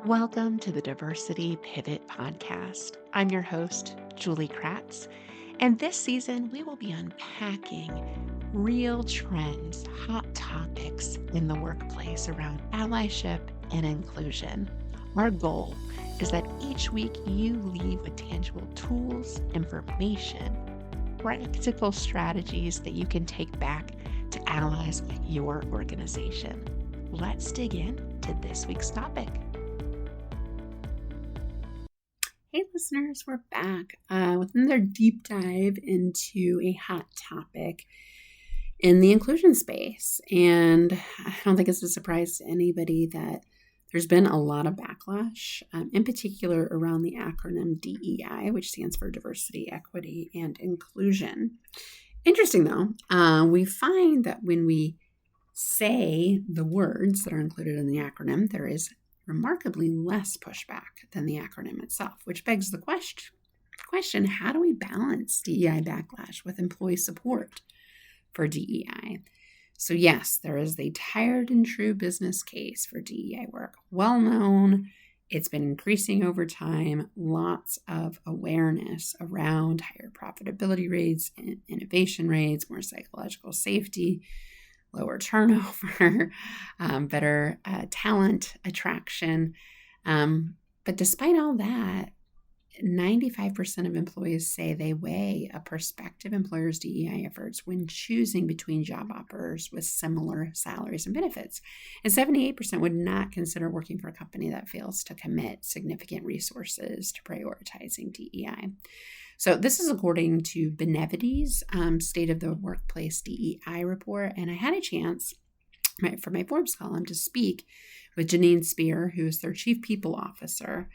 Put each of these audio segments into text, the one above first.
Welcome to the Diversity Pivot Podcast. I'm your host, Julie Kratz, and this season we will be unpacking real trends, hot topics in the workplace around allyship and inclusion. Our goal is that each week you leave with tangible tools, information, practical strategies that you can take back to allies at your organization. Let's dig in to this week's topic. Hey listeners, we're back with another deep dive into a hot topic in the inclusion space. And I don't think it's a surprise to anybody that there's been a lot of backlash, in particular around the acronym DEI, which stands for Diversity, Equity, and Inclusion. Interesting though, we find that when we say the words that are included in the acronym, there is remarkably less pushback than the acronym itself, which begs the question, how do we balance DEI backlash with employee support for DEI? So yes, there is a tired and true business case for DEI work. Well known, it's been increasing over time, lots of awareness around higher profitability rates, innovation rates, more psychological safety, lower turnover, better talent attraction. But despite all that, 95% of employees say they weigh a prospective employer's DEI efforts when choosing between job offers with similar salaries and benefits. And 78% would not consider working for a company that fails to commit significant resources to prioritizing DEI. So this is according to Benevity's State of the Workplace DEI report. And I had a chance for my Forbes column to speak with Janine Spear, who is their Chief People Officer.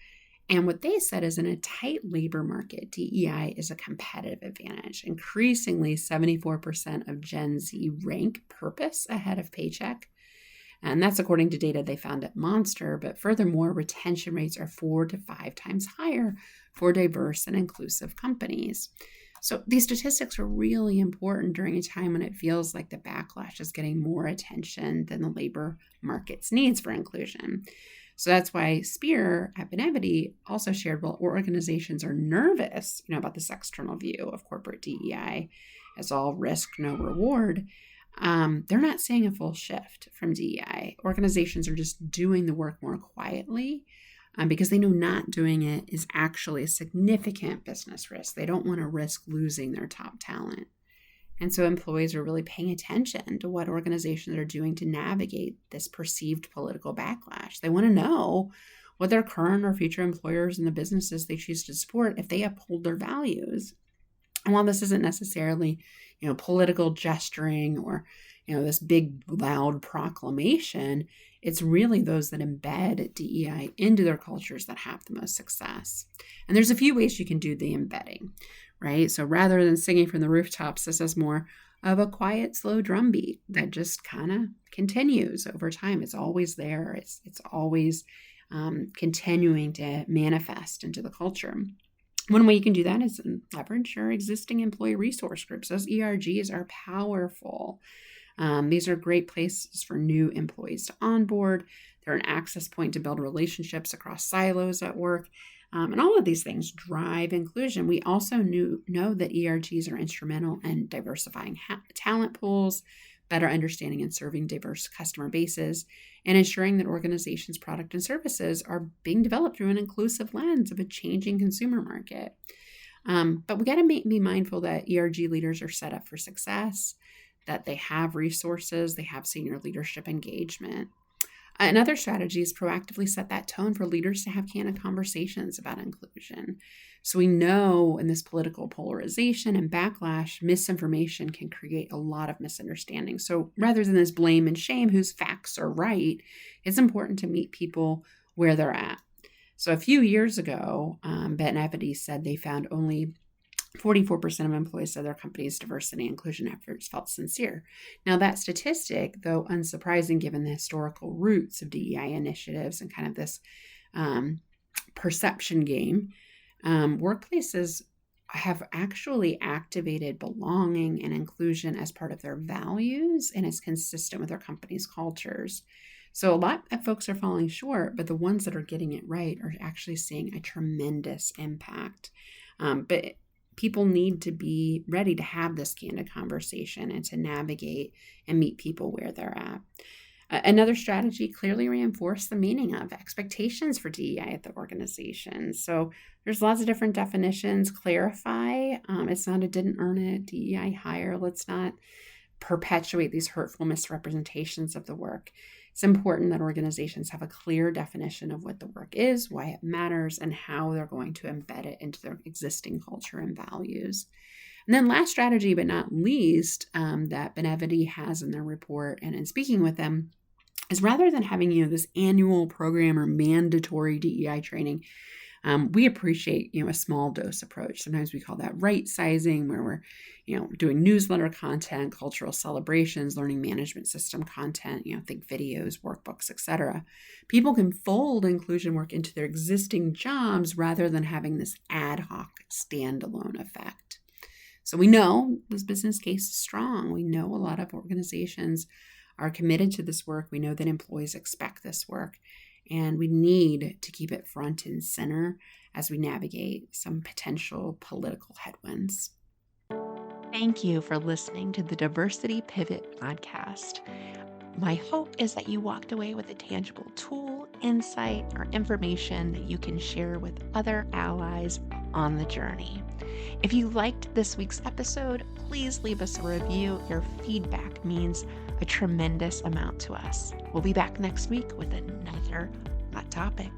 And what they said is in a tight labor market, DEI is a competitive advantage. Increasingly, 74% of Gen Z rank purpose ahead of paycheck. And that's according to data they found at Monster. But furthermore, retention rates are 4 to 5 times higher for diverse and inclusive companies. So these statistics are really important during a time when it feels like the backlash is getting more attention than the labor market's needs for inclusion. So that's why Spear at Benevity also shared, well, organizations are nervous, about this external view of corporate DEI as all risk, no reward. They're not seeing a full shift from DEI. Organizations are just doing the work more quietly because they know not doing it is actually a significant business risk. They don't want to risk losing their top talent. And so employees are really paying attention to what organizations are doing to navigate this perceived political backlash. They want to know what their current or future employers and the businesses they choose to support, if they uphold their values. And while this isn't necessarily, political gesturing or, this big loud proclamation, it's really those that embed DEI into their cultures that have the most success. And there's a few ways you can do the embedding, right? So rather than singing from the rooftops, this is more of a quiet, slow drumbeat that just kind of continues over time. It's always there. It's always continuing to manifest into the culture. One way you can do that is leverage your existing employee resource groups. Those ERGs are powerful. These are great places for new employees to onboard. They're an access point to build relationships across silos at work. And all of these things drive inclusion. We also know that ERGs are instrumental in diversifying talent pools, better understanding and serving diverse customer bases, and ensuring that organizations' product and services are being developed through an inclusive lens of a changing consumer market. But we got to be mindful that ERG leaders are set up for success, that they have resources, they have senior leadership engagement. Another strategy is proactively set that tone for leaders to have candid conversations about inclusion. So we know in this political polarization and backlash, misinformation can create a lot of misunderstanding. So rather than this blame and shame whose facts are right, it's important to meet people where they're at. So a few years ago, Benevity said they found only 44% of employees said their company's diversity and inclusion efforts felt sincere. Now, that statistic, though unsurprising given the historical roots of DEI initiatives and kind of this perception game, workplaces have actually activated belonging and inclusion as part of their values, and it's consistent with their company's cultures. So a lot of folks are falling short, but the ones that are getting it right are actually seeing a tremendous impact. But people need to be ready to have this candid conversation and to navigate and meet people where they're at. Another strategy, clearly reinforce the meaning of expectations for DEI at the organization. So there's lots of different definitions. Clarify, it's not a didn't earn it, DEI hire. Let's not perpetuate these hurtful misrepresentations of the work. It's important that organizations have a clear definition of what the work is, why it matters, and how they're going to embed it into their existing culture and values. And then last strategy, but not least, that Benevity has in their report and in speaking with them is rather than having, this annual program or mandatory DEI training, we appreciate, a small dose approach. Sometimes we call that right sizing, where we're, doing newsletter content, cultural celebrations, learning management system content, think videos, workbooks, etc. People can fold inclusion work into their existing jobs rather than having this ad hoc standalone effect. So we know this business case is strong. We know a lot of organizations are committed to this work. We know that employees expect this work, and we need to keep it front and center as we navigate some potential political headwinds. Thank you for listening to the Diversity Pivot podcast. My hope is that you walked away with a tangible tool, insight, or information that you can share with other allies on the journey. If you liked this week's episode, please leave us a review. Your feedback means a tremendous amount to us. We'll be back next week with another hot topic.